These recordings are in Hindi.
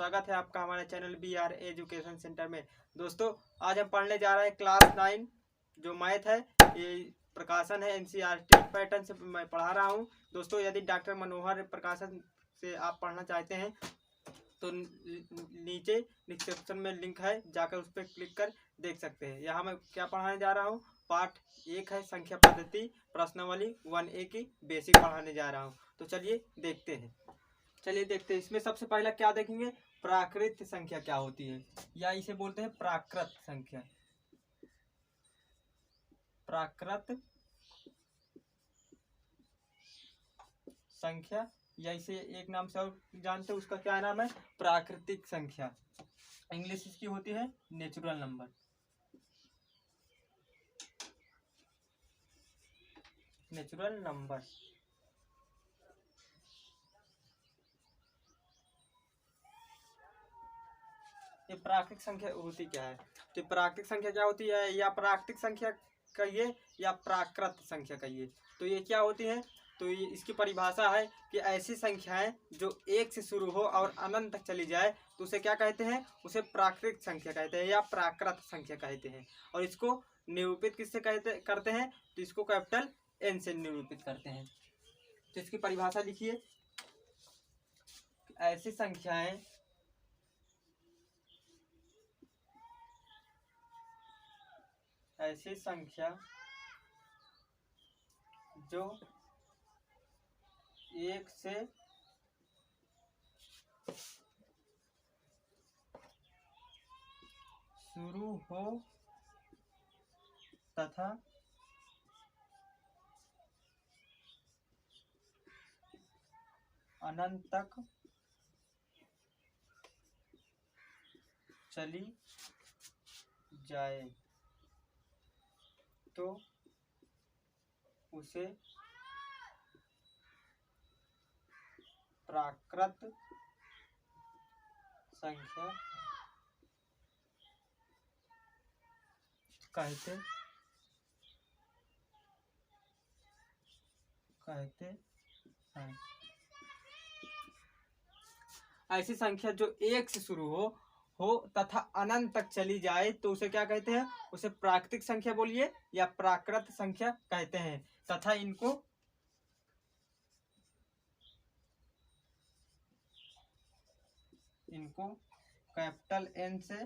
स्वागत है आपका हमारे चैनल BR एजुकेशन सेंटर में। दोस्तों आज हम पढ़ने जा रहे हैं क्लास 9 जो मैथ है। ये प्रकाशन है NCERT पैटर्न से मैं पढ़ा रहा हूँ। दोस्तों यदि डॉक्टर मनोहर प्रकाशन से आप पढ़ना चाहते हैं तो नीचे डिस्क्रिप्शन में लिंक है, जाकर उस पर क्लिक कर देख सकते हैं। यहाँ मैं क्या पढ़ाने जा रहा हूँ, पार्ट 1 है संख्या पद्धति प्रश्नावली 1A की बेसिक पढ़ाने जा रहा हूँ। तो चलिए देखते हैं। इसमें सबसे पहला क्या देखेंगे, प्राकृत संख्या क्या होती है, या इसे बोलते हैं प्राकृत संख्या। प्राकृत संख्या, या इसे एक नाम से और जानते हैं, उसका क्या नाम है, प्राकृतिक संख्या। इंग्लिश इसकी होती है नेचुरल नंबर। नेचुरल नंबर ये प्राकृतिक संख्या होती क्या है, तो प्राकृतिक संख्या क्या होती है, या प्राकृतिक संख्या कहिए या प्राकृत संख्या कहिए, तो ये क्या होती है। तो ये इसकी परिभाषा है कि ऐसी संख्याएं जो 1 से शुरू हो और अनंत तक चली जाए तो उसे क्या कहते हैं, उसे प्राकृतिक संख्या कहते हैं या प्राकृत संख्या कहते हैं। और इसको निरूपित किससे करते हैं, तो इसको कैपिटल N से निरूपित करते हैं। तो इसकी परिभाषा लिखिए, ऐसी संख्याएं जो 1 से शुरू हो तथा अनंत तक चली जाए तो उसे प्राकृत संख्या कहते हैं। ऐसी संख्या जो 1 से शुरू हो तथा अनंत तक चली जाए तो उसे क्या कहते हैं, उसे प्राकृतिक संख्या बोलिए या प्राकृत संख्या कहते हैं। तथा इनको कैपिटल N से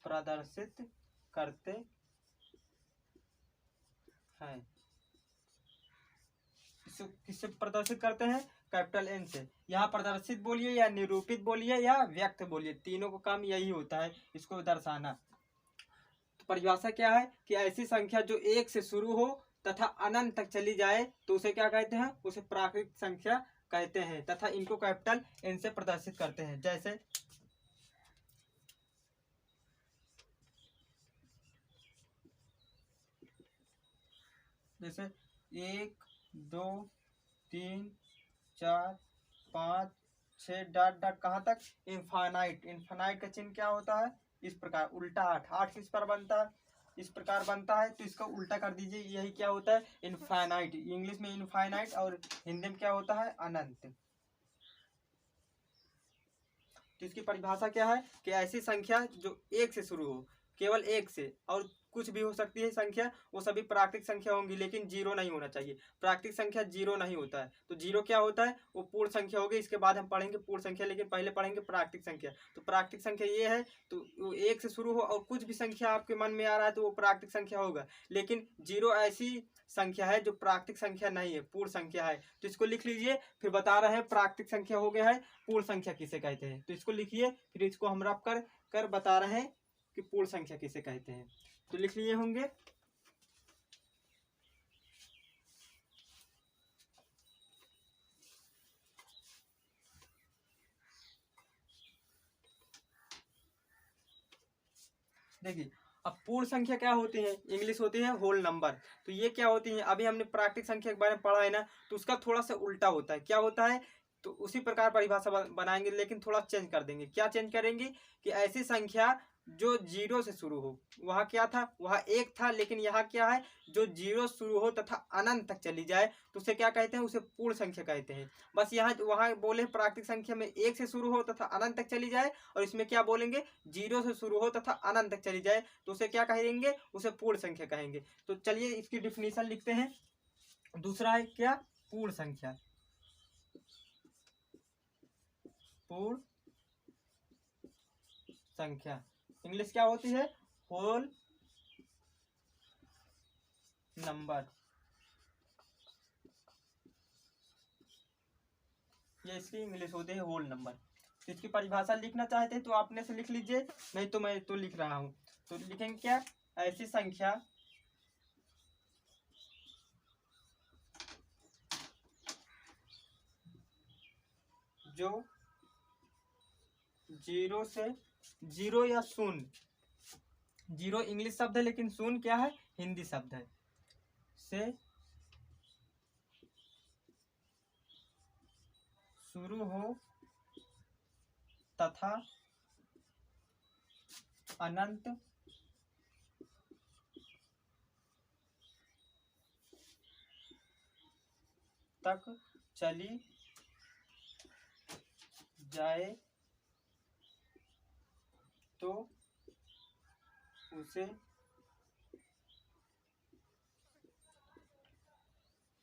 प्रदर्शित करते हैं। किससे प्रदर्शित करते हैं, कैपिटल N से। यहाँ प्रदर्शित बोलिए या निरूपित बोलिए या व्यक्त बोलिए, तीनों का काम यही होता है, इसको दर्शाना। तो परिभाषा क्या है कि ऐसी संख्या जो 1 से शुरू हो तथा अनंत तक चली जाए तो उसे क्या कहते हैं, उसे प्राकृतिक संख्या कहते हैं। तथा इनको कैपिटल N से प्रदर्शित करते हैं। जैसे 1 2 3 4 5 6 डॉट डॉट कहाँ तक, इनफाइनाइट। इनफाइनाइट का चिन्ह क्या होता है, इस प्रकार उल्टा 8 किस पर बनता है, इस प्रकार बनता है, तो इसका उल्टा कर दीजिए, यही क्या होता है, इनफाइनाइट। इंग्लिश में इनफाइनाइट और हिंदी में क्या होता है, अनंत। तो इसकी परिभाषा क्या है कि ऐसी संख्या जो 1 से शुरू हो, केवल 1 से, और कुछ भी हो सकती है संख्या, वो सभी प्राकृतिक संख्या होंगी, लेकिन 0 नहीं होना चाहिए। प्राकृतिक संख्या 0 नहीं होता है। तो 0 क्या होता है, वो पूर्ण संख्या होगी। इसके बाद हम पढ़ेंगे पूर्ण संख्या, लेकिन पहले पढ़ेंगे प्राकृतिक संख्या। तो प्राकृतिक संख्या ये है, तो वो 1 से शुरू हो और कुछ भी संख्या आपके मन में आ रहा है तो वो प्राकृतिक संख्या होगा। लेकिन 0 ऐसी संख्या है जो प्राकृतिक संख्या नहीं है, पूर्ण संख्या है। तो इसको लिख लीजिए, फिर बता रहे हैं प्राकृतिक संख्या हो गया है, पूर्ण संख्या किसे कहते हैं। तो इसको लिखिए, फिर इसको हम रब कर बता रहे हैं कि पूर्ण संख्या किसे कहते हैं। तो लिख लिए होंगे। देखिए अब पूर्ण संख्या क्या होती है, इंग्लिश होती है होल नंबर। तो ये क्या होती है, अभी हमने प्राकृतिक संख्या के बारे में पढ़ा है ना, तो उसका थोड़ा सा उल्टा होता है। क्या होता है, तो उसी प्रकार परिभाषा बनाएंगे, लेकिन थोड़ा चेंज कर देंगे। क्या चेंज करेंगे कि ऐसी संख्या जो जीरो से शुरू हो। वहाँ क्या था, वहाँ एक था, लेकिन यहाँ क्या है, जो जीरो शुरू हो तथा अनंत तक चली जाए तो उसे क्या कहते हैं, उसे पूर्ण संख्या कहते हैं। बस यहाँ वहाँ बोले प्राकृतिक संख्या में एक से शुरू हो तथा अनंत तक चली जाए, और इसमें क्या बोलेंगे, जीरो से शुरू हो तथा अनंत तक चली जाए तो उसे क्या कहेंगे, उसे पूर्ण संख्या कहेंगे। तो चलिए इसकी डिफिनीशन लिखते हैं। दूसरा है क्या, पूर्ण संख्या। पूर्ण संख्या इंग्लिश क्या होती है, होल नंबर। ये इसकी इंग्लिश होती है, होल नंबर। तो इसकी परिभाषा लिखना चाहते हैं तो आपने से लिख लीजिए, नहीं तो मैं तो लिख रहा हूं। तो लिखेंगे क्या, ऐसी संख्या जो जीरो से, जीरो या शून्य, जीरो इंग्लिश शब्द है लेकिन शून्य क्या है, हिंदी शब्द है, से शुरू हो तथा अनंत तक चली जाए तो उसे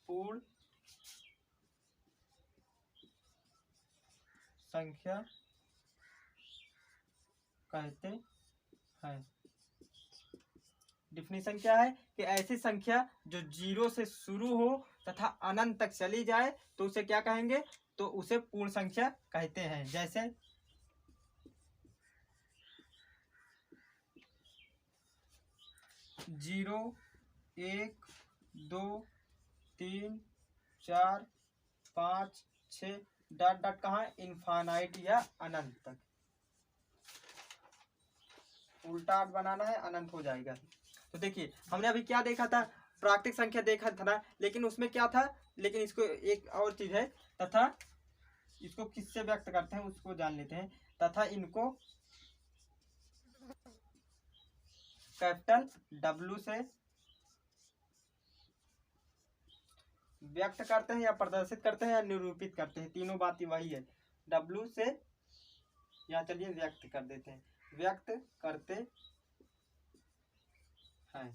पूर्ण संख्या कहते हैं। डिफिनीशन क्या है कि ऐसी संख्या जो जीरो से शुरू हो तथा अनंत तक चली जाए तो उसे क्या कहेंगे, तो उसे पूर्ण संख्या कहते हैं। जैसे जीरो, एक, दो, तीन, चार, पाँच, छ, डॉट डॉट कहाँ, इनफाइनाइट या अनंत तक। उल्टा बनाना है, अनंत हो जाएगा। तो देखिए हमने अभी क्या देखा था, प्राकृतिक संख्या देखा था ना, लेकिन उसमें क्या था, लेकिन इसको एक और चीज है, तथा इसको किससे व्यक्त करते हैं उसको जान लेते हैं। तथा इनको कैपिटल डब्ल्यू से व्यक्त करते हैं या प्रदर्शित करते हैं या निरूपित करते हैं, तीनों बात वही है। डब्ल्यू से, या चलिए व्यक्त कर देते हैं, व्यक्त करते हैं।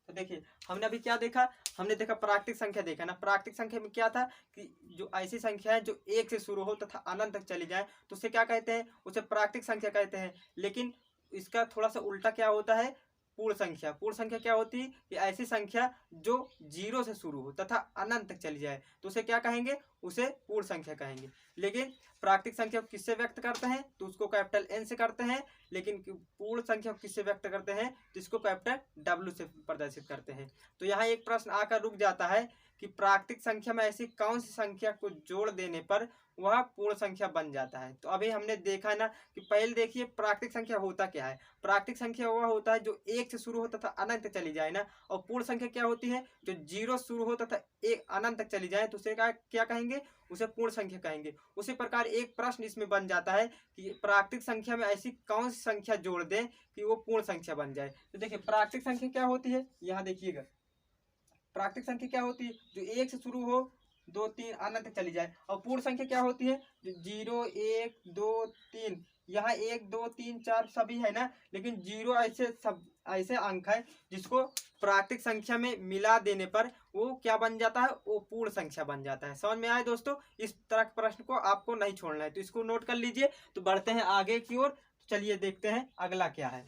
तो देखिए हमने अभी क्या देखा, हमने देखा प्राकृतिक संख्या देखा ना। प्राकृतिक संख्या में क्या था कि जो ऐसी संख्या है जो एक से शुरू हो तथा अनंत तक चली जाए तो उसे क्या कहते हैं, उसे प्राकृतिक संख्या कहते हैं। लेकिन इसका थोड़ा सा उल्टा क्या होता है, पूर्ण संख्या। पूर्ण संख्या क्या होती है कि ऐसी संख्या जो जीरो से शुरू हो तथा अनंत तक चली जाए तो उसे क्या कहेंगे, उसे पूर्ण संख्या कहेंगे। लेकिन प्राकृतिक संख्या को किससे व्यक्त करते हैं, तो उसको कैपिटल एन से करते हैं। लेकिन पूर्ण संख्या को किससे व्यक्त करते हैं, तो इसको कैपिटल डब्ल्यू से प्रदर्शित करते हैं। तो यहाँ एक प्रश्न आकर रुक जाता है कि प्राकृतिक संख्या में ऐसी कौन सी संख्या को जोड़ देने पर वह पूर्ण संख्या बन जाता है। तो अभी हमने देखा ना कि पहले देखिए प्राकृतिक संख्या होता क्या है। प्राकृतिक संख्या वह होता है जो एक से शुरू होता था अनंत तक चली जाए ना, और पूर्ण संख्या क्या होती है, जो जीरो शुरू हो तथा एक अनंत तक चली जाए तो उसे क्या कहेंगे, उसे पूर्ण संख्या कहेंगे। उसी प्रकार एक प्रश्न इसमें बन जाता है कि प्राकृतिक संख्या में ऐसी कौन सी संख्या जोड़ दें कि वो पूर्ण संख्या बन जाए। तो देखिए प्राकृतिक संख्या क्या होती है, यहाँ देखिएगा प्राकृतिक संख्या क्या होती है, जो एक से शुरू हो, दो, तीन, अनंत तक चली जाए। और पूर्ण संख्या क्या होती है, जो जीरो, एक, दो, तीन, यहाँ एक, दो, तीन, चार सभी है ना, लेकिन जीरो ऐसे सब ऐसे अंक है जिसको प्राकृतिक संख्या में मिला देने पर वो क्या बन जाता है, वो पूर्ण संख्या बन जाता है। समझ में आए दोस्तों, इस तरह के प्रश्न को आपको नहीं छोड़ना है, तो इसको नोट कर लीजिए। तो बढ़ते हैं आगे की ओर। चलिए देखते हैं अगला क्या है।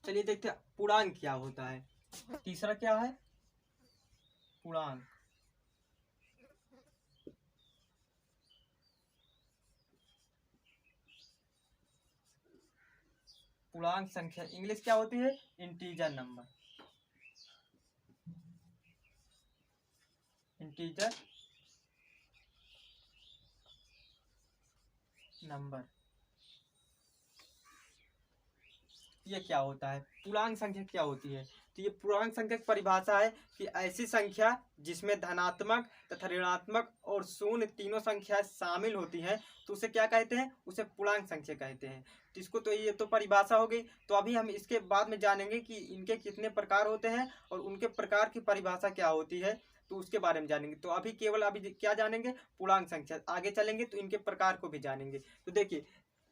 चलिए देखते हैं पूर्णांक क्या होता है। तीसरा क्या है, पूर्णांक। पूर्णांक संख्या इंग्लिश क्या होती है, इंटीजर नंबर। इंटीजर नंबर ये क्या होता है, पूर्णांक संख्या क्या होती है। तो तो ये पूर्णांक संख्या की परिभाषा है कि ऐसी संख्या जिसमें धनात्मक तथा ऋणात्मक और शून्य तीनों संख्याएं शामिल होती हैं तो उसे क्या कहते हैं, उसे पूर्णांक संख्या कहते हैं। तो इसको तो ये तो परिभाषा हो गई। तो अभी हम इसके बाद में जानेंगे कि इनके कितने प्रकार होते हैं और उनके प्रकार की परिभाषा क्या होती है, तो उसके बारे में जानेंगे। तो अभी केवल अभी क्या जानेंगे, पूर्णांक संख्या। आगे चलेंगे तो इनके प्रकार को भी जानेंगे। तो देखिए,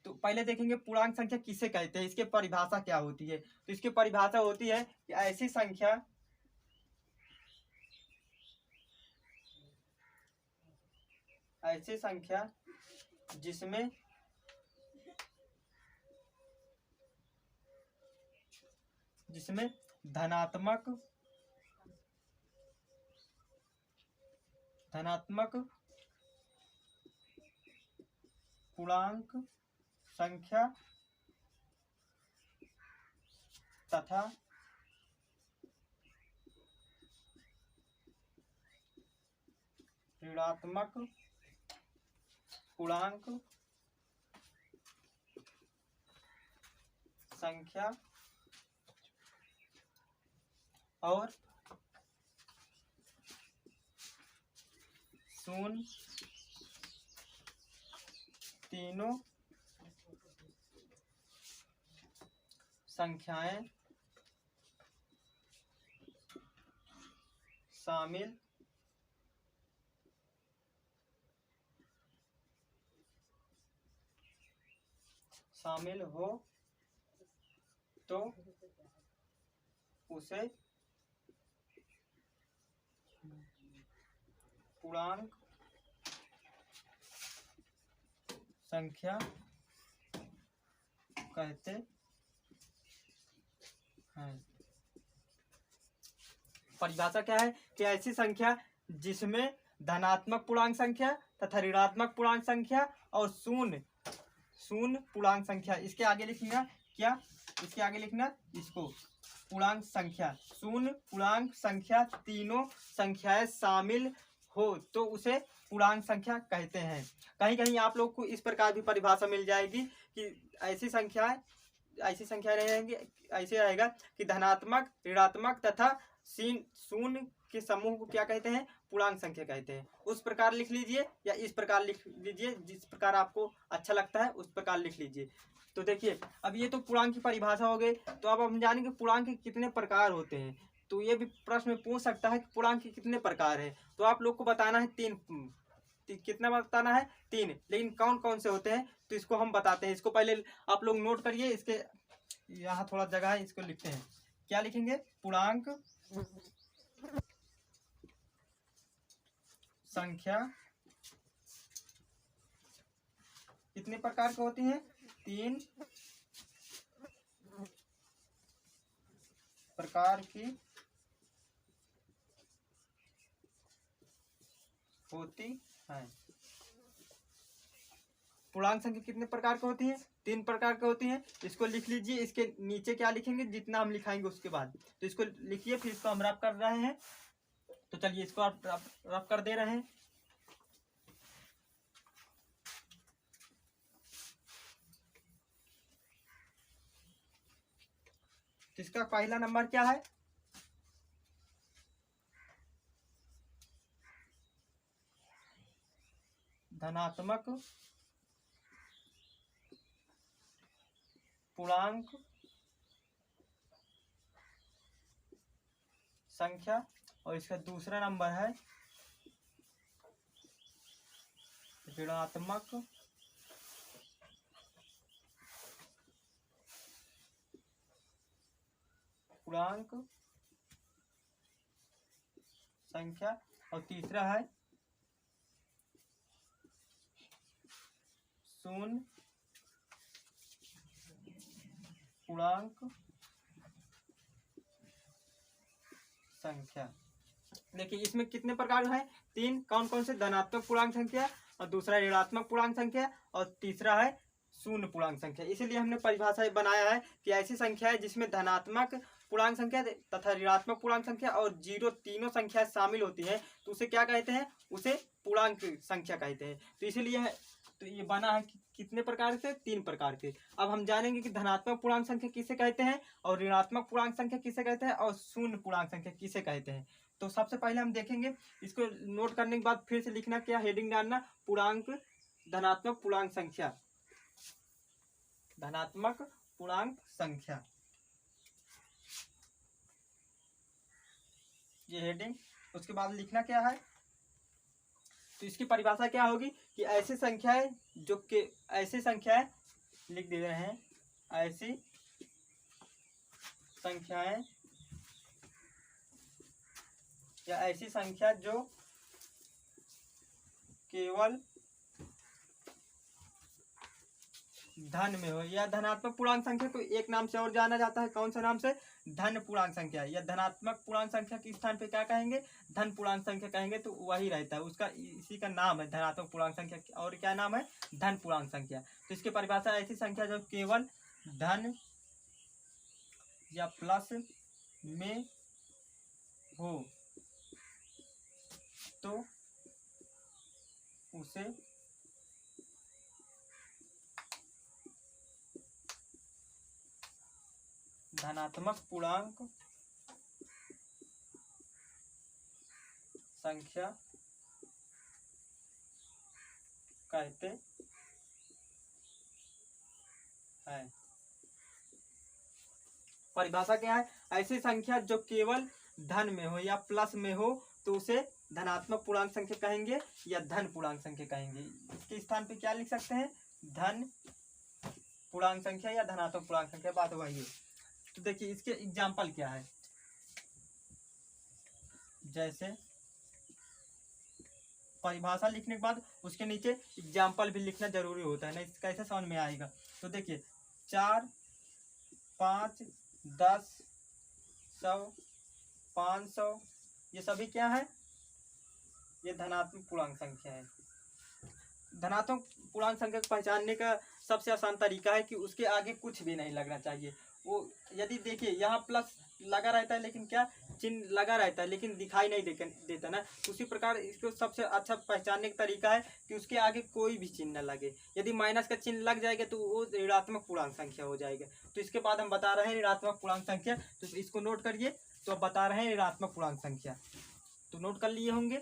तो पहले देखेंगे पूर्णांक संख्या किसे कहते हैं, इसके परिभाषा क्या होती है। तो इसकी परिभाषा होती है कि ऐसी संख्या जिसमें धनात्मक पूर्णांक संख्या तथा ऋणात्मक पूर्णांक संख्या और शून्य तीनों संख्याएं शामिल हो तो उसे पूर्णांक संख्या कहते हैं। परिभाषा क्या है कि ऐसी संख्या जिसमें धनात्मक पूर्णांक संख्या तथा ऋणात्मक पूर्णांक संख्या और शून्य पूर्णांक संख्या, इसके आगे लिखना क्या, इसके आगे लिखना इसको पूर्णांक संख्या, शून्य पूर्णांक संख्या तीनों संख्याएं शामिल हो तो उसे पूर्णांक संख्या कहते हैं। कहीं कहीं आप लोग को इस प्रकार भी परिभाषा मिल जाएगी कि ऐसी संख्याएं रहेंगी, ऐसे रहेगा कि धनात्मक ऋणात्मक तथा शून्य के समूह को क्या कहते हैं, पूर्णांक संख्या कहते हैं। उस प्रकार लिख लीजिए या इस प्रकार लिख लीजिए, जिस प्रकार आपको अच्छा लगता है उस प्रकार लिख लीजिए। तो देखिए, अब ये तो पूर्णांक की परिभाषा हो गई। तो अब हम जानेंगे पूर्णांक के कितने प्रकार होते हैं। तो ये भी प्रश्न में पूछ सकता है कि पूर्णांक के कितने प्रकार है। तो आप लोग को बताना है कितना बताना है, 3। लेकिन कौन कौन से होते हैं तो इसको हम बताते हैं। इसको पहले आप लोग नोट करिए, इसके यहाँ थोड़ा जगह है, इसको लिखते हैं। क्या लिखेंगे, पूर्णांक संख्या कितने प्रकार की होती हैं, 3 प्रकार की होती है। पूर्णांक संख्या कितने प्रकार की होती है, 3 प्रकार की होती है। इसको लिख लीजिए, इसके नीचे क्या लिखेंगे, जितना हम लिखाएंगे उसके बाद। तो इसको लिखिए, फिर इसको हम रफ कर रहे हैं। तो चलिए इसको आप रफ कर दे रहे हैं। इसका पहला नंबर क्या है, धनात्मक पूर्णांक संख्या, और इसका दूसरा नंबर है ऋणात्मक पूर्णांक संख्या, और तीसरा है शून्य पूर्णांक संख्या। देखिए इसमें कितने प्रकार हैं, 3। कौन कौन से, धनात्मक पूर्णांक संख्या, और दूसरा ऋणात्मक पूर्णांक संख्या, और तीसरा है शून्य पूर्णांक संख्या। इसीलिए हमने परिभाषा बनाया है कि ऐसी संख्या है जिसमें धनात्मक पूर्णांक संख्या तथा ऋणात्मक पूर्णांक संख्या और 0 तीनों संख्याएं शामिल होती हैं तो उसे क्या कहते हैं, उसे पूर्णांक संख्या कहते हैं। तो इसीलिए तो ये बना है कितने प्रकार से, 3 प्रकार के। अब हम जानेंगे कि धनात्मक पूर्णांक संख्या किसे कहते हैं और ऋणात्मक पूर्णांक संख्या किसे कहते हैं और शून्य पूर्णांक संख्या किसे कहते हैं। तो सबसे पहले हम देखेंगे, इसको नोट करने के बाद फिर से लिखना, क्या हेडिंग डालना, पूर्णांक, धनात्मक पूर्णांक संख्या, धनात्मक पूर्णांक संख्या, ये हेडिंग। उसके बाद लिखना क्या है, तो इसकी परिभाषा क्या होगी कि ऐसी संख्याएं जो कि ऐसी संख्याएं लिख दे रहे हैं, ऐसी संख्याएं या ऐसी संख्या जो केवल धन में हो, या धनात्मक पूर्णांक संख्या को एक नाम से और जाना जाता है, कौन सा नाम से, धन पूर्णांक संख्या। या धनात्मक पूर्णांक संख्या के स्थान पे क्या कहेंगे, धन पूर्णांक संख्या कहेंगे, तो वही रहता है उसका, इसी का नाम है धनात्मक पूर्णांक संख्या। और क्या नाम है, धन पूर्णांक संख्या। तो इसकी परिभाषा, ऐसी संख्या जो केवल धन या प्लस में हो तो उसे धनात्मक पूर्णांक संख्या कहते हैं। परिभाषा क्या है, ऐसी संख्या जो केवल धन में हो या प्लस में हो तो उसे धनात्मक पूर्णांक संख्या कहेंगे या धन पूर्णांक संख्या कहेंगे। इसके स्थान पे क्या लिख सकते हैं, धन पूर्णांक संख्या या धनात्मक पूर्णांक संख्या, बात वही है। तो देखिए इसके एग्जाम्पल क्या है, जैसे परिभाषा लिखने के बाद उसके नीचे एग्जाम्पल भी लिखना जरूरी होता है, नहीं कैसे समझ में आएगा। तो देखिए 4, 5, 10, 100, 500, ये सभी क्या है, ये धनात्मक पूर्णांक संख्या है। धनात्मक पूर्णांक संख्या को पहचानने का सबसे आसान तरीका है कि उसके आगे कुछ भी नहीं लगना चाहिए। वो यदि देखिए यहाँ प्लस लगा रहता है लेकिन क्या चिन्ह लगा रहता है लेकिन दिखाई नहीं देता ना, उसी प्रकार इसको सबसे अच्छा पहचानने का तरीका है कि उसके आगे कोई भी चिन्ह न लगे। यदि माइनस का चिन्ह लग जाएगा तो वो ऋणात्मक पूर्णांक संख्या हो जाएगा। तो इसके बाद हम बता रहे हैं ऋणात्मक पूर्णांक संख्या, तो इसको नोट करिए। तो अब बता रहे हैं ऋणात्मक पूर्णांक संख्या, तो नोट कर लिए होंगे।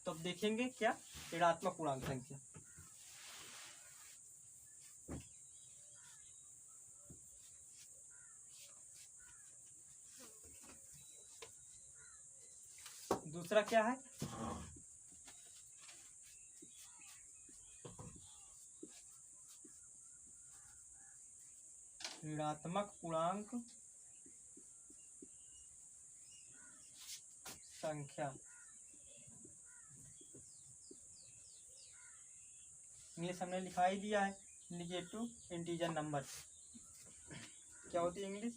तो अब देखेंगे क्या ऋणात्मक पूर्णांक संख्या। दूसरा क्या है, ऋणात्मक पूर्णांक संख्या। इंग्लिश हमने लिखा ही दिया है, नेगेटिव इंटीजर नंबर। क्या होती है इंग्लिश,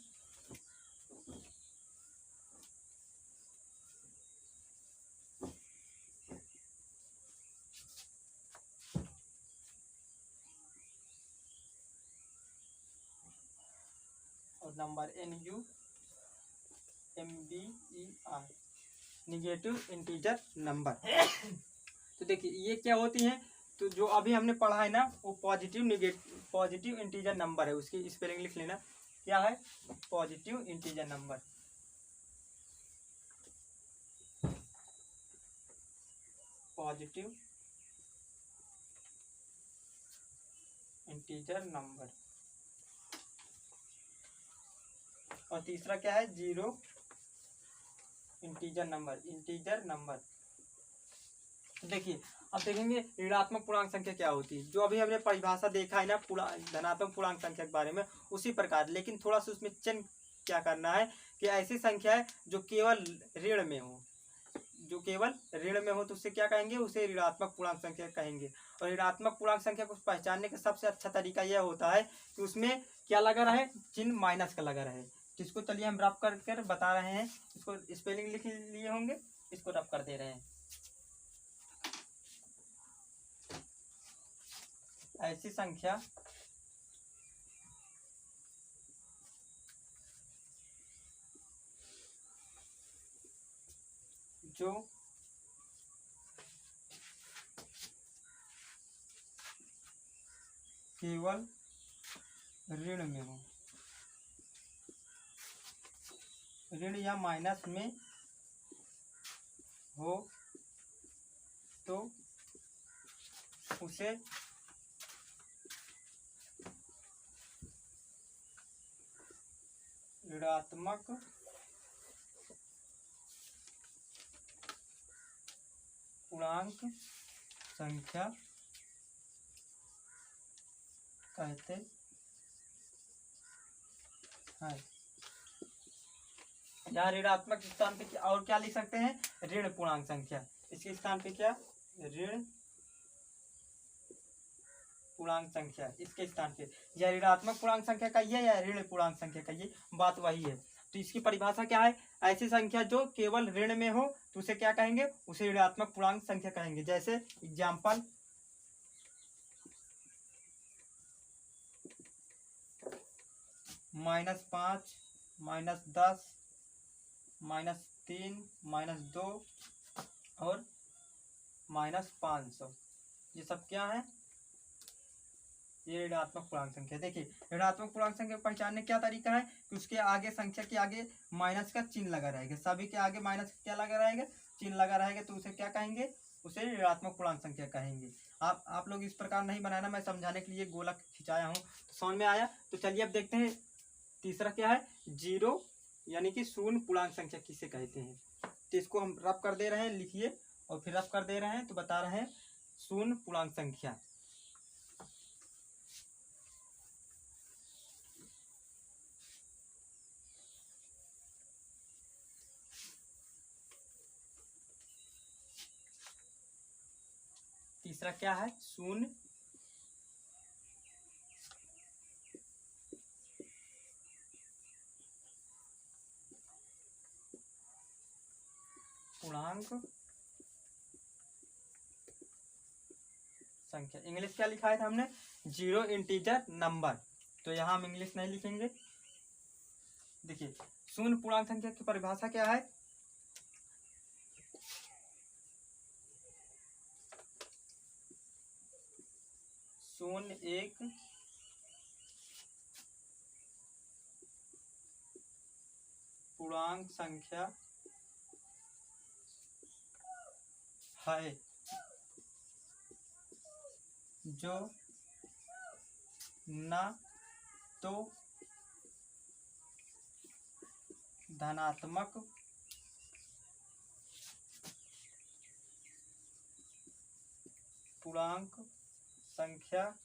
और number NUMBER, negative integer number. तो देखिए ये क्या होती हैं, तो जो अभी हमने पढ़ा है ना वो पॉजिटिव इंटीजर नंबर है। उसकी स्पेलिंग लिख लेना, क्या है, positive integer number. Positive integer number. और तीसरा क्या है, जीरो इंटीजर नंबर। देखिए अब देखेंगे ऋणात्मक पूर्णांक संख्या क्या होती है। जो अभी हमने परिभाषा देखा है ना धनात्मक पूर्णांक संख्या के बारे में, उसी प्रकार लेकिन थोड़ा सा उसमें चिन्ह क्या करना है कि ऐसी संख्या है जो केवल ऋण में हो, जो केवल ऋण में हो तो उससे क्या कहेंगे, उसे ऋणात्मक पूर्णांक संख्या कहेंगे। और ऋणात्मक पूर्णांक संख्या को पहचानने का सबसे अच्छा तरीका यह होता है कि उसमें क्या लगा रहे, चिन्ह माइनस का लगा रहे। जिसको चलिए हम रफ कर बता रहे हैं, इसको स्पेलिंग लिख लिए होंगे, इसको रफ कर दे रहे हैं। ऐसी संख्या जो केवल ऋण में हो, ऋण या माइनस में हो तो उसे ऋणात्मक पूर्णांक संख्या कहते हैं। यहाँ ऋणात्मक स्थान पे और क्या लिख सकते हैं, ऋण पूर्णांक संख्या। इसके स्थान पे क्या, ऋण पूर्णांक संख्या। इसके स्थान पे या ऋणात्मक पूर्णांक संख्या कहिए या ऋण पूर्णांक संख्या कहिए, बात वही है। तो इसकी परिभाषा क्या है, ऐसी संख्या जो केवल ऋण में हो तो उसे क्या कहेंगे, उसे ऋणात्मक पूर्णांक संख्या कहेंगे। जैसे एग्जाम्पल, -5, -10, -3, -2 और -500, ये सब क्या है, ये ऋणात्मक पूर्णांक संख्या। देखिए ऋणात्मक पूर्णांक संख्या पहचानने क्या तरीका है कि उसके आगे, संख्या के आगे माइनस का चिन्ह लगा रहेगा, सभी के आगे माइनस क्या लगा रहेगा, चिन्ह लगा रहेगा, तो उसे क्या कहेंगे, उसे ऋणात्मक पूर्णांक संख्या कहेंगे। आप लोग इस प्रकार नहीं बनाना, मैं समझाने के लिए गोला खिंचाया हूँ, तो समझ में आया। तो चलिए अब देखते हैं तीसरा क्या है, जीरो यानी कि शून्य पूर्णांक संख्या किसे कहते हैं। तो इसको हम रफ कर दे रहे हैं, लिखिए, और फिर रफ कर दे रहे हैं, तो बता रहे हैं शून्य पूर्णांक संख्या। तीसरा क्या है, शून्य पूर्णांक संख्या। इंग्लिश क्या लिखा है था हमने, जीरो इंटीजर नंबर, तो यहाँ हम इंग्लिश नहीं लिखेंगे। देखिए शून्य पूर्णांक संख्या की परिभाषा क्या है, शून्य एक पूर्णांक संख्या है जो न तो धनात्मक पूर्णांक संख्या है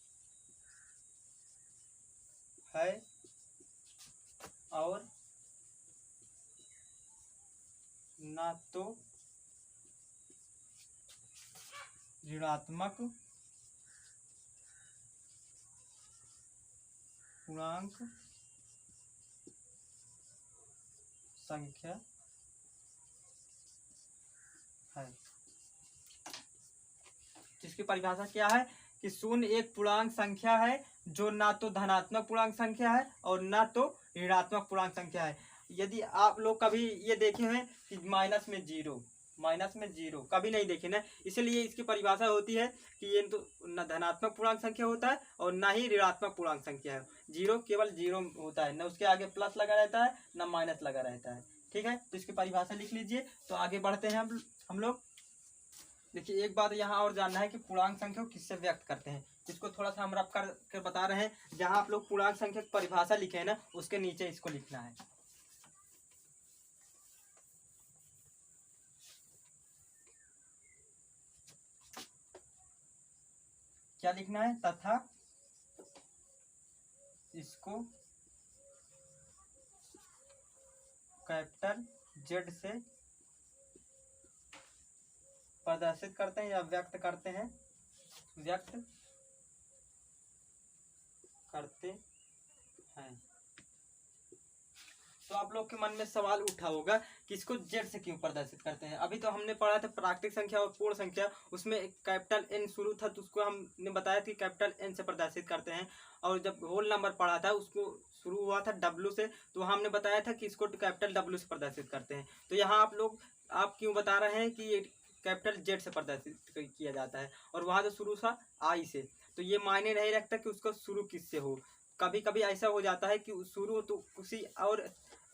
और न तो ऋणात्मक पूर्णांक संख्या है। जिसकी परिभाषा क्या है कि शून्य एक पूर्णांक संख्या है जो ना तो धनात्मक पूर्णांक संख्या है और ना तो ऋणात्मक पूर्णांक संख्या है। यदि आप लोग कभी ये देखे हैं कि माइनस में जीरो कभी नहीं देखे ना, इसलिए इसकी परिभाषा होती है कि ये तो न धनात्मक पूर्णांक संख्या होता है और ना ही ऋणात्मक पूर्णांक संख्या है। जीरो केवल जीरो होता है, न उसके आगे प्लस लगा रहता है न माइनस लगा रहता है। ठीक है, तो इसकी परिभाषा लिख लीजिए। तो आगे बढ़ते हैं हम लोग। देखिए एक बात यहाँ और जानना है कि पूर्णांक संख्या को किससे व्यक्त करते हैं, इसको थोड़ा सा हम रफ कर बता रहे हैं। जहाँ आप लोग पूर्णांक संख्या की परिभाषा लिखे हैं ना, उसके नीचे इसको लिखना है। क्या लिखना है, तथा इसको कैपिटल जेड से प्रदर्शित करते हैं या व्यक्त करते हैं, तो आप लोग के मन में सवाल उठा होगा कि इसको जेड से क्यों प्रदर्शित करते हैं। अभी तो हमने पढ़ा था प्राकृतिक संख्या और पूर्ण संख्या, उसमें कैपिटल एन शुरू था, तो उसको हमने बताया था कि कैपिटल एन से प्रदर्शित करते हैं। और जब होल नंबर पढ़ा था उसको शुरू हुआ था डब्ल्यू से, तो हमने बताया था कि इसको कैपिटल डब्ल्यू से प्रदर्शित करते हैं। तो यहाँ आप क्यों बता रहे हैं कि ये कैपिटल जेड से प्रदर्शित किया जाता है, और वहाँ तो शुरू था आई से। तो ये मायने नहीं रखता कि उसको शुरू किससे हो। कभी कभी ऐसा हो जाता है कि शुरू तो किसी और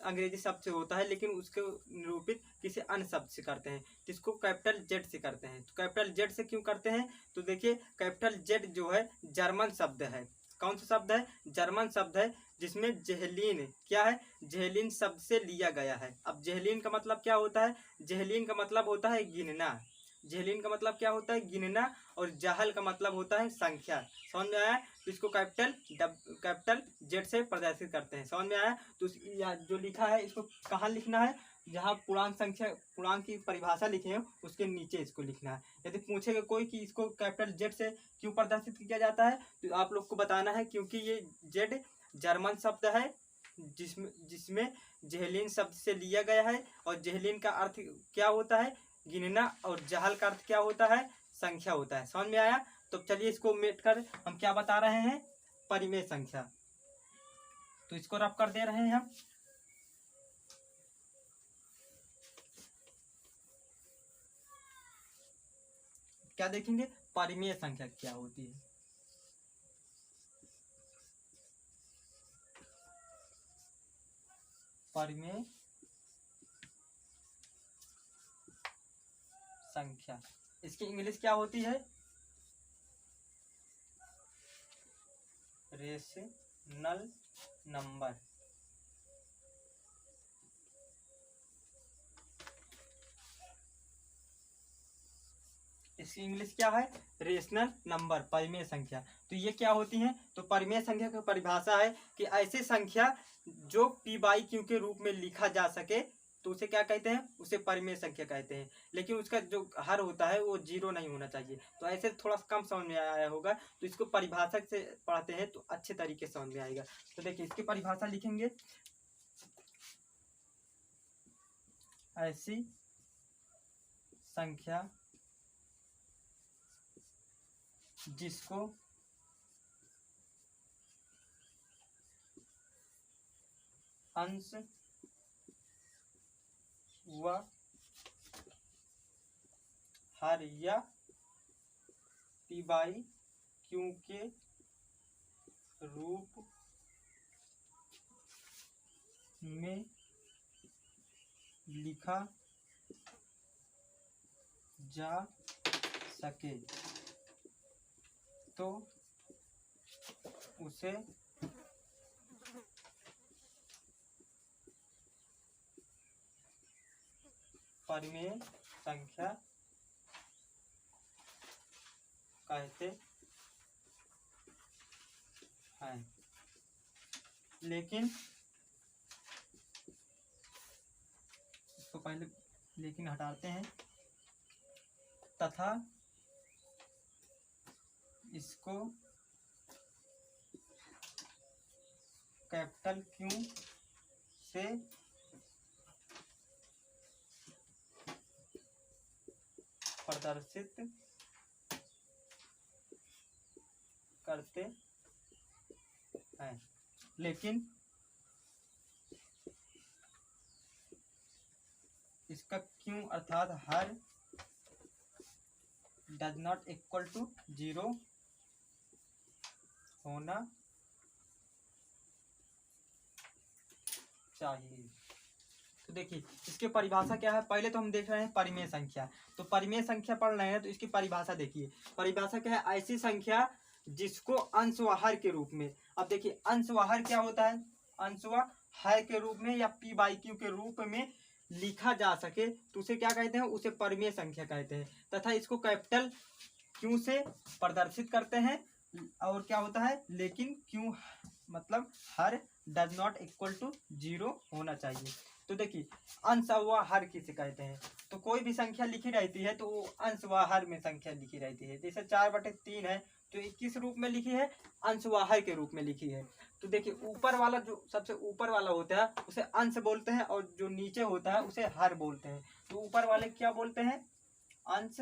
अंग्रेजी शब्द से होता है, लेकिन उसको निरूपित किसी अन्य शब्द से करते हैं, जिसको कैपिटल जेड से करते हैं। तो कैपिटल जेड से क्यों करते हैं, तो देखिए कैपिटल जेड जो है जर्मन शब्द है। कौन सा शब्द है, जर्मन शब्द है, जिसमें जेहलीन क्या है, जेहलीन शब्द से लिया गया है। अब जेहलीन का मतलब क्या होता है, जेहलीन का मतलब होता है गिनना। जेहलीन का मतलब क्या होता है, गिनना, और जहल का मतलब होता है संख्या। समझ में आया, तो इसको कैपिटल जेड से प्रदर्शित करते हैं। समझ में आया, तो जो लिखा है इसको कहाँ लिखना है, जहाँ पूर्णांक की परिभाषा लिखे हो उसके नीचे इसको लिखना है। यदि पूछेगा कोई कि इसको कैपिटल जेड से क्यों प्रदर्शित किया जाता है, तो आप लोग को बताना है क्योंकि ये जेड जर्मन शब्द है, जिसमें जेहलीन शब्द से लिया गया है। और जेहलीन का अर्थ क्या होता है, गिनना, और जहल का अर्थ क्या होता है, संख्या होता है। समझ में आया, तो चलिए इसको मेट कर हम क्या बता रहे हैं, परिमेय संख्या। तो इसको रफ कर दे रहे हैं हम। क्या देखेंगे, परिमेय संख्या क्या होती है। परिमेय संख्या, इसकी इंग्लिश क्या होती है, रेशनल नंबर। इसकी इंग्लिश क्या है, रेशनल नंबर, परिमेय संख्या। तो ये क्या होती हैं, तो परिमेय संख्या की परिभाषा है कि ऐसी संख्या जो पी बाई क्यू के रूप में लिखा जा सके, तो उसे क्या कहते हैं, उसे परिमेय संख्या कहते हैं। लेकिन उसका जो हर होता है वो जीरो नहीं होना चाहिए। तो ऐसे थोड़ा कम समझ में आया होगा, तो इसको परिभाषा से पढ़ते हैं तो अच्छे तरीके से समझ में आएगा। तो देखिए इसकी परिभाषा लिखेंगे, ऐसी संख्या जिसको अंश व हर या पी बाई क्यू के रूप में लिखा जा सके, तो उसे परिमेय संख्या कहते हैं। लेकिन इसको पहले लेकिन हटाते हैं, तथा इसको कैपिटल क्यू से प्रदर्शित करते हैं। लेकिन इसका क्यों अर्थात हर does not equal to zero होना चाहिए। तो देखिए इसकी परिभाषा क्या है, पहले तो हम देख रहे हैं परिमेय संख्या। तो परिमेय संख्या पढ़ रहे हैं तो इसकी परिभाषा देखिए, परिभाषा क्या है, ऐसी संख्या जिसको अंश व हर के रूप में। अब देखिए अंश व हर क्या होता है, अंश व हर के रूप में या पी बाई क्यू के रूप में लिखा जा सके, तो उसे क्या कहते हैं, उसे परिमेय संख्या कहते हैं। तथा इसको कैपिटल क्यू से प्रदर्शित करते हैं। और क्या होता है, लेकिन क्यू मतलब हर does not equal to zero होना चाहिए। तो देखिए अंश व हर किसे कहते हैं, तो कोई भी संख्या लिखी रहती है तो वो अंश व हर में संख्या लिखी रहती है। जैसे 4/3 है तो ये किस रूप में लिखी है, अंश व हर के रूप में लिखी है। तो देखिए ऊपर वाला जो सबसे ऊपर वाला होता है उसे अंश बोलते हैं, और जो नीचे होता है उसे हर बोलते हैं। तो ऊपर वाले क्या बोलते हैं, अंश,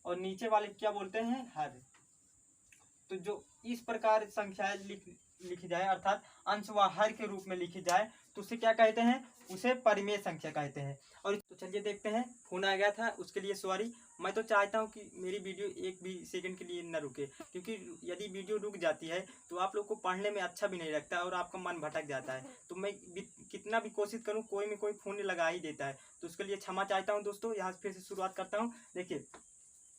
और नीचे वाले क्या बोलते हैं, हर। तो जो इस प्रकार संख्याएं लिखी जाए अर्थात अंश व हर के रूप में लिखी जाए तो उसे क्या कहते हैं, उसे परिमेय संख्या कहते हैं। और तो चलिए देखते हैं, फोन आ गया था उसके लिए सॉरी। मैं तो चाहता हूँ कि मेरी वीडियो एक भी सेकंड के लिए न रुके, क्योंकि यदि वीडियो रुक जाती है तो आप लोग को पढ़ने में अच्छा भी नहीं लगता और आपका मन भटक जाता है। तो मैं कितना भी कोशिश करूँ कोई में कोई फोन लगा ही देता है, तो उसके लिए क्षमा चाहता हूँ दोस्तों। यहाँ से फिर से शुरुआत करता हूँ। देखिए,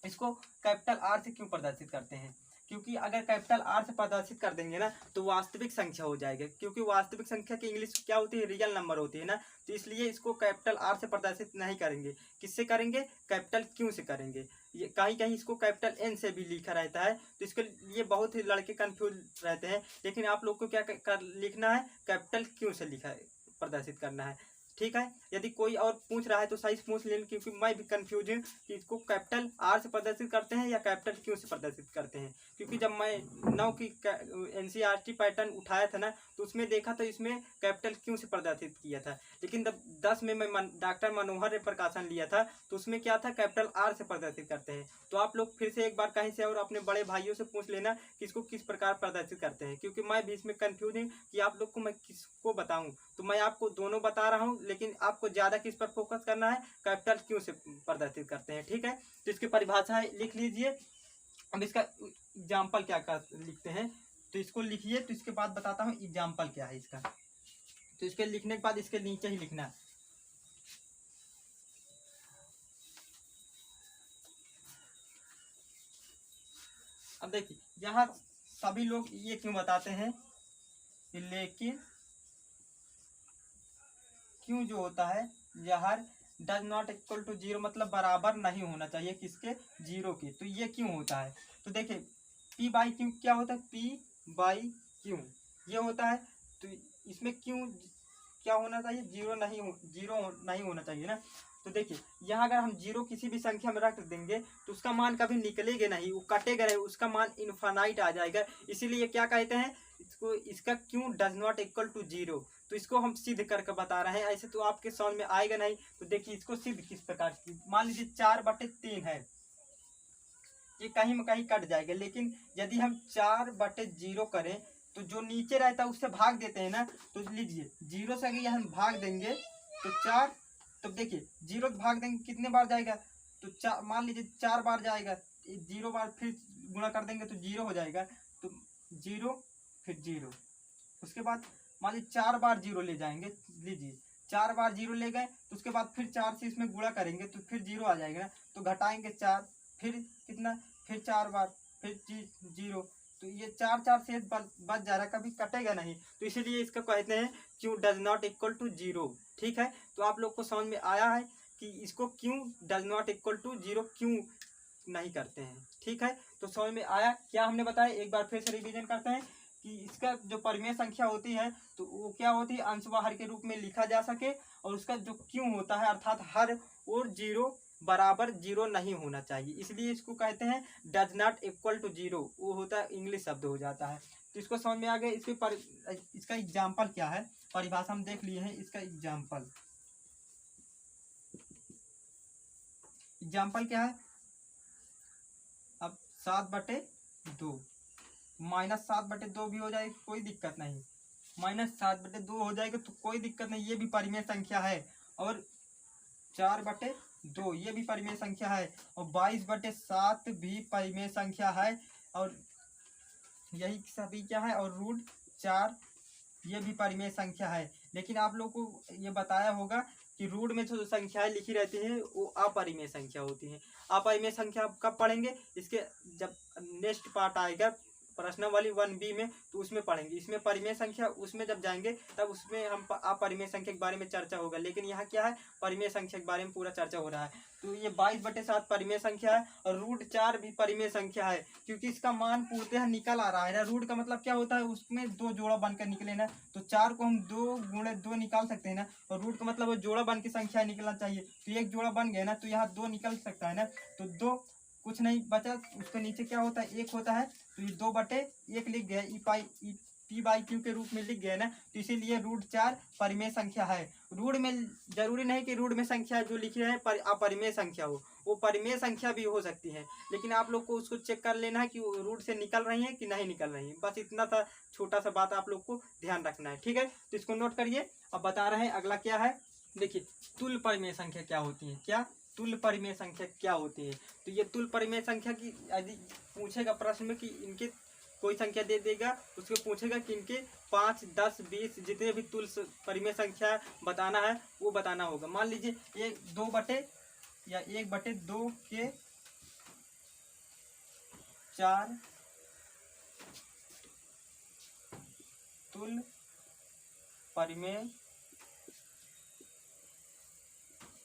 इसको कैपिटल आर से क्यों प्रदर्शित करते हैं, क्योंकि अगर कैपिटल आर से प्रदर्शित कर देंगे ना तो वास्तविक संख्या हो जाएगा, क्योंकि वास्तविक संख्या की इंग्लिश क्या होती है, रियल नंबर होती है ना। तो इसलिए इसको कैपिटल आर से प्रदर्शित नहीं करेंगे, किससे करेंगे, कैपिटल क्यू से करेंगे। ये कहीं कहीं इसको कैपिटल एन से भी लिखा रहता है, तो इसके लिए बहुत ही लड़के कंफ्यूज रहते हैं। लेकिन आप लोग को क्या लिखना है, कैपिटल क्यू से लिखा है, प्रदर्शित करना है। ठीक है, यदि कोई और पूछ रहा है तो सही पूछ लें, क्योंकि मैं भी कंफ्यूज हूँ कि इसको कैपिटल आर से प्रदर्शित करते हैं या कैपिटल क्यू से प्रदर्शित करते हैं। क्योंकि जब मैं 9 की NCERT पैटर्न उठाया था ना तो उसमें देखा तो इसमें कैपिटल क्यू से प्रदर्शित किया था, लेकिन जब 10 में मैं डॉक्टर मनोहर ने प्रकाशन लिया था तो उसमें क्या था, कैपिटल आर से प्रदर्शित करते हैं। तो आप लोग फिर से एक बार कहीं से और अपने बड़े भाइयों से पूछ लेना कि इसको किस प्रकार प्रदर्शित करते हैं, क्योंकि मैं भी इसमें कंफ्यूज हूँ कि आप लोग को मैं किसको बताऊँ। तो मैं आपको दोनों बता रहा हूँ, लेकिन आपको ज़्यादा किस पर फोकस करना है, कैपिटल क्यू से प्रदर्शित करते हैं। ठीक है, तो इसकी परिभाषा लिख लीजिए। अब इसका एग्जाम्पल क्या लिखते हैं, तो इसको लिखिए, तो इसके बाद बताता हूँ एग्जाम्पल क्या है इसका। तो इसके लिखने के बाद इसके नीचे ही लिखना है। अब देखिए, यहाँ सभी लोग ये क्यों बताते हैं, लेकिन क्यों जो होता है यह does not equal to zero, मतलब बराबर नहीं होना चाहिए किसके, जीरो के। तो ये क्यों होता है, तो देखिए पी बाई क्यू क्या होता है, पी बाई क्यू ये होता है। तो इसमें क्यों क्या होना चाहिए, जीरो नहीं होना चाहिए ना। तो देखिए यहाँ अगर हम जीरो किसी भी संख्या में रख देंगे तो उसका मान कभी निकलेगा नहीं, वो कटेगा नहीं, उसका मान इनफाइनाइट आ जाएगा। इसीलिए क्या कहते हैं इसको, इसका क्यों does not equal to zero. तो इसको हम सिद्ध करके बता रहे हैं, ऐसे तो आपके समझ में आएगा नहीं। तो देखिए इसको सिद्ध किस प्रकार की, मान लीजिए 4/3 है, ये कहीं में कहीं कट जाएगा, लेकिन यदि हम 4/0 करें तो जो नीचे रहता है उससे भाग देते हैं ना। तो लीजिए जीरो से अगर हम भाग देंगे तो 4, तो देखिए जीरो भाग देंगे कितने बार जाएगा, तो 4, मान लीजिए 4 बार जाएगा, 0 बार फिर गुणा कर देंगे तो 0 हो जाएगा। तो 0 फिर 0, उसके बाद मान लीजिए 4 बार 0 ले जाएंगे, लीजिए 4 बार 0 ले गए तो उसके बाद फिर 4 से इसमें गुणा करेंगे तो फिर 0 आ जाएगा ना। तो घटाएंगे 4, फिर कितना, फिर 4 बार, फिर 0। तो ये 4 से बच जा रहा है, कभी कटेगा नहीं। तो इसीलिए इसका कहते हैं Q does not equal to zero. ठीक है, तो आप लोग को समझ में आया है कि इसको Q does not equal to zero क्यों नहीं करते हैं। ठीक है, तो समझ में आया क्या हमने बताया, एक बार फिर से रिवीजन करते हैं कि इसका जो परिमेय संख्या होती है तो वो क्या होती है, अंश व हर के रूप में लिखा जा सके, और उसका जो क्यों होता है अर्थात हर और जीरो बराबर जीरो नहीं होना चाहिए, इसलिए इसको कहते हैं does not equal to zero. वो होता है इंग्लिश शब्द हो जाता है। तो इसको समझ में आ गया। इसका एग्जाम्पल क्या है, परिभाषा हम देख लिए हैं, इसका एग्जाम्पल क्या है। अब 7/2 -7/2 भी हो जाएगी, कोई दिक्कत नहीं, -7/2 हो जाएगा तो कोई दिक्कत नहीं, ये भी परिमेय संख्या है। और 4/2 ये भी परिमेय संख्या है, और 22/7 भी परिमेय संख्या है, और यही सभी क्या है, और √4 ये भी परिमेय संख्या है। लेकिन आप लोग को ये बताया होगा कि रूट में जो संख्याएं लिखी रहती हैं वो अपरिमेय संख्या होती हैं। अपरिमेय संख्या कब पढ़ेंगे, इसके जब नेक्स्ट पार्ट आएगा प्रश्नावली 1B में तो उसमें पढ़ेंगे। इसमें परिमेय संख्या, उसमें जब जाएंगे तब उसमें हम अपरिमेय संख्या के बारे में चर्चा होगा, लेकिन यहाँ क्या है, परिमेय संख्या के बारे में पूरा चर्चा हो रहा है। तो ये 22/7 परिमेय संख्या है, और √4 भी परिमेय संख्या है, क्योंकि इसका मान पूर्णतः निकल आ रहा है ना। रूट का मतलब क्या होता है, उसमें 2 जोड़ा बनकर निकले ना, तो 4 को हम 2 × 2 निकाल सकते हैं ना, और रूट का मतलब वो जोड़ा बन की संख्या निकलना चाहिए। तो एक जोड़ा बन गया ना, तो यहाँ 2 निकल सकता है ना, तो 2 कुछ नहीं बचा, उसके नीचे क्या होता है, 1 होता है, तो ये 2/1 लिख गया, P/Q के रूप में लिख गया ना। तो इसीलिए √4 परिमेय संख्या है। रूट में जरूरी नहीं कि रूट में संख्या जो लिखी है अपरिमेय संख्या हो, वो परिमेय संख्या भी हो सकती है, लेकिन आप लोग को उसको चेक कर लेना है कि वो रूट से निकल रही है कि नहीं निकल रही है। बस इतना सा छोटा सा बात आप लोग को ध्यान रखना है, ठीक है। तो इसको नोट करिए। अब बता रहे हैं अगला क्या है। देखिए तुल्य परिमेय संख्या क्या होती है, क्या तुल्य परिमेय संख्या क्या होती है। तो ये तुल्य परिमेय संख्या की यदि पूछेगा प्रश्न में कि इनके कोई संख्या दे देगा, उसको पूछेगा कि इनके 5, 10, 20 जितने भी तुल्य परिमेय संख्या बताना है वो बताना होगा। मान लीजिए एक 1/2 के 4 तुल्य परिमेय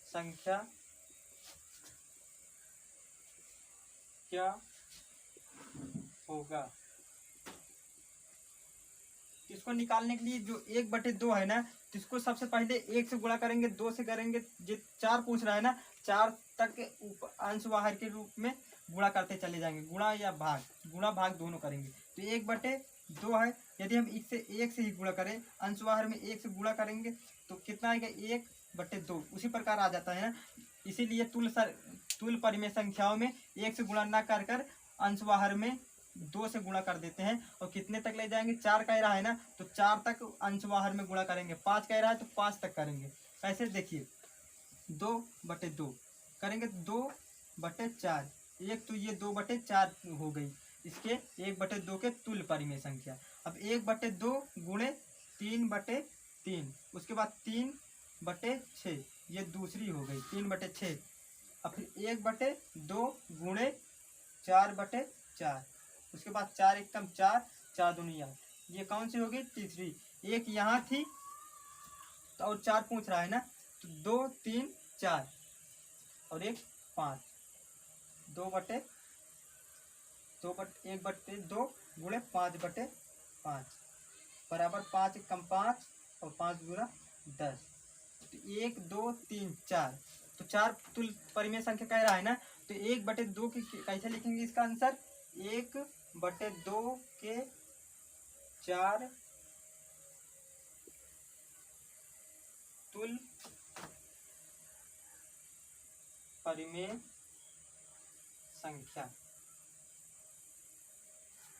संख्या क्या होगा। इसको निकालने के लिए जो 1/2 है ना, तो इसको सबसे पहले 1 से गुणा करेंगे, 2 से करेंगे, जो 4 पूछ रहा है ना, 4 तक अंश बाहर के रूप में गुणा करते चले जाएंगे। गुणा या भाग, गुणा भाग दोनों करेंगे। तो 1/2 है, यदि हम 1 से ही गुणा करें, अंश बाहर में 1 से गुणा करेंगे तो कितना आएगा 1/2। उसी प्रकार आ जाता है ना। इसीलिए तुल्य परिमेय संख्याओं में 1 से गुणा ना कर अंश बाहर में 2 से गुणा कर देते हैं। और कितने तक ले जाएंगे, 4 कह रहा है ना, तो 4 तक अंश बाहर में गुणा करेंगे। 5 कह रहा है तो 5 तक करेंगे। कैसे, देखिए 2/2 करेंगे, 2/4, एक तो ये 2/4 हो गई इसके 1/2 के तुल्य परिमेय संख्या। अब 1/2 गुणे 3/3, उसके बाद 3/6, ये दूसरी हो गई 3/6। अब फिर 1/2 गुणे 4/4, उसके बाद 4 एकम 4, 4 दूनी 8, ये कौन सी होगी, तीसरी। एक यहाँ थी तो और 4 पूछ रहा है ना, तो 2, 3, 4 और एक 5, 1/2 गुणे 5/5 बराबर 5 एकम 5 और 5 गुना 10। तो 1, 2, 3, 4, तो 4 तुल्य परिमेय संख्या कह रहा है ना। तो 1/2 की कैसे लिखेंगे इसका आंसर, 1/2 के 4 तुल्य परिमेय संख्या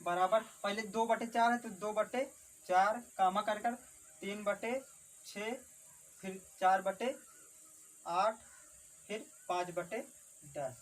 बराबर, पहले 2/4 है तो 2/4 कामा कर 3/6, फिर 4/8, फिर 5/10।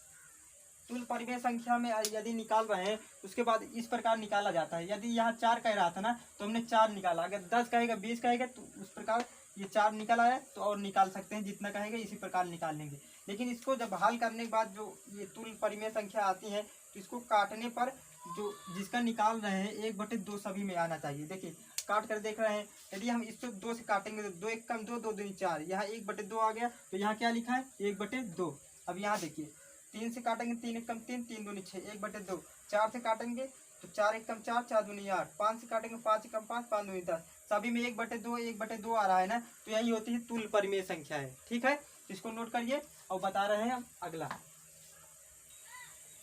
तुल्य परिमेय संख्या में यदि निकाल रहे हैं उसके बाद इस प्रकार निकाला जाता है। यदि यहाँ 4 कह रहा था ना तो हमने 4 निकाला, अगर 10 कहेगा 20 कहेगा तो उस प्रकार ये 4 निकल आया तो और निकाल सकते हैं, जितना कहेगा इसी प्रकार निकाल लेंगे। लेकिन इसको जब हल करने के बाद जो ये तुल्य परिमेय संख्या आती है तो इसको काटने पर जो जिसका निकाल रहे हैं 1/2 सभी में आना चाहिए। देखिए काट कर देख रहे हैं, यदि हम इसको 2 से काटेंगे तो 2 एकम 2, 2 दूनी 4, यहाँ 1/2 आ गया। तो यहाँ क्या लिखा है 1/2। अब यहाँ देखिए 3 से काटेंगे 3 एकम 3, 3 दूनी 6, 1/2। 4 से काटेंगे तो 4 एकम 4, 4 दूनी 8, 5 से काटेंगे 5 एकम 5, 5 दूनी 10, सभी में 1/2 आ रहा है ना। तो यही होती है तुल्य परिमेय संख्या है, ठीक है। इसको नोट करिए और बता रहे हैं हम अगला।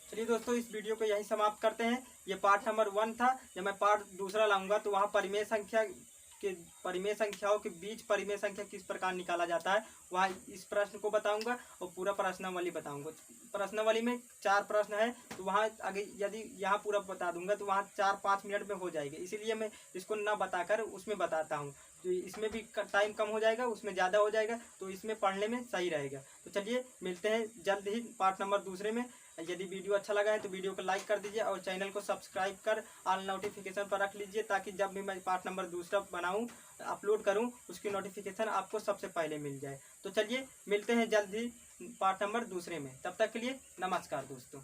चलिए दोस्तों इस वीडियो को यहीं समाप्त करते हैं। ये पार्ट नंबर 1 था। जब मैं पार्ट दूसरा लाऊंगा तो वहाँ परिमेय संख्याओं के बीच परिमेय संख्या किस प्रकार निकाला जाता है वहाँ इस प्रश्न को बताऊंगा और पूरा प्रश्नावली बताऊंगा। प्रश्नावली में 4 प्रश्न है तो वहाँ आगे यदि यहाँ पूरा बता दूंगा तो वहाँ 4-5 मिनट में हो जाएगा, इसीलिए मैं इसको ना बताकर उसमें बताता हूँ। तो इसमें भी टाइम कम हो जाएगा, उसमें ज़्यादा हो जाएगा, तो इसमें पढ़ने में सही रहेगा। तो चलिए मिलते हैं जल्द ही पार्ट नंबर दूसरे में। यदि वीडियो अच्छा लगा है तो वीडियो को लाइक कर दीजिए और चैनल को सब्सक्राइब कर ऑल नोटिफिकेशन पर रख लीजिए, ताकि जब भी मैं पार्ट नंबर दूसरा बनाऊं अपलोड करूं उसकी नोटिफिकेशन आपको सबसे पहले मिल जाए। तो चलिए मिलते हैं जल्द ही पार्ट नंबर दूसरे में, तब तक के लिए नमस्कार दोस्तों।